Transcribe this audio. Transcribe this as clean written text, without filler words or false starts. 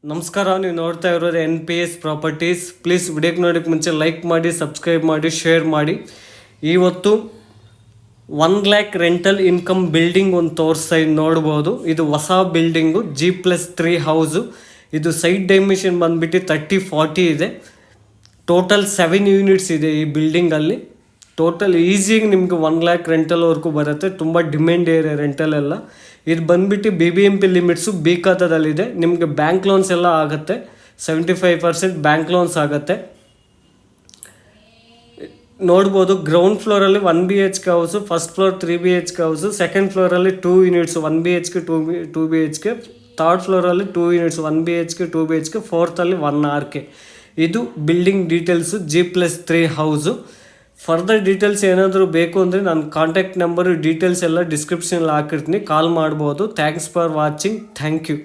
ನಮಸ್ಕಾರ, ನೀವು ನೋಡ್ತಾ ಇರೋದು NPS ಪ್ರಾಪರ್ಟೀಸ್. ಪ್ಲೀಸ್ ವಿಡಿಯೋಕ್ಕೆ ನೋಡೋಕ್ಕೆ ಮುಂಚೆ ಲೈಕ್ ಮಾಡಿ, ಸಬ್ಸ್ಕ್ರೈಬ್ ಮಾಡಿ, ಶೇರ್ ಮಾಡಿ. ಇವತ್ತು 1 lakh ರೆಂಟಲ್ ಇನ್ಕಮ್ ಬಿಲ್ಡಿಂಗ್ ಒಂದು ತೋರಿಸ್ತಾ ನೋಡ್ಬೋದು. ಇದು ಹೊಸ ಬಿಲ್ಡಿಂಗು, G+3 ಹೌಸು. ಇದು ಸೈಟ್ ಡೈಮೆನ್ಷನ್ ಬಂದುಬಿಟ್ಟು 30-40 ಇದೆ. ಟೋಟಲ್ 7 ಯೂನಿಟ್ಸ್ ಇದೆ ಈ ಬಿಲ್ಡಿಂಗಲ್ಲಿ. ಟೋಟಲ್ ಈಸಿಯಾಗಿ ನಿಮಗೆ 1 lakh ರೆಂಟಲ್ವರೆಗೂ ಬರುತ್ತೆ. ತುಂಬ ಡಿಮ್ಯಾಂಡ್ ಏರಿಯಾ ರೆಂಟಲ್ ಎಲ್ಲ. ಇದು ಬಂದುಬಿಟ್ಟು BBMP ಲಿಮಿಟ್ಸು ಬಿ ಖಾತಾದಲ್ಲಿದೆ. ನಿಮಗೆ ಬ್ಯಾಂಕ್ ಲೋನ್ಸ್ ಎಲ್ಲ ಆಗುತ್ತೆ. 75% ಬ್ಯಾಂಕ್ ಲೋನ್ಸ್ ಆಗುತ್ತೆ. ನೋಡ್ಬೋದು, ಗ್ರೌಂಡ್ ಫ್ಲೋರಲ್ಲಿ 1 BHK house, first floor 3 BHK house, second ಫ್ಲೋರಲ್ಲಿ 2 ಯೂನಿಟ್ಸ್ 1 BHK 2 BHK, ಥರ್ಡ್ ಫ್ಲೋರಲ್ಲಿ 2 ಯೂನಿಟ್ಸ್ 1 BHK 2 BHK, ಫೋರ್ತಲ್ಲಿ 1 RK. ಇದು building details, G+3 house. Further details ಏನಾದರೂ ಬೇಕು ಅಂದರೆ ನನ್ನ ಕಾಂಟ್ಯಾಕ್ಟ್ ನಂಬರು ಡೀಟೇಲ್ಸ್ ಎಲ್ಲ ಡಿಸ್ಕ್ರಿಪ್ಷನಲ್ಲಿ ಹಾಕಿರ್ತೀನಿ, ಕಾಲ್ ಮಾಡ್ಬೋದು. Thanks for watching. Thank you.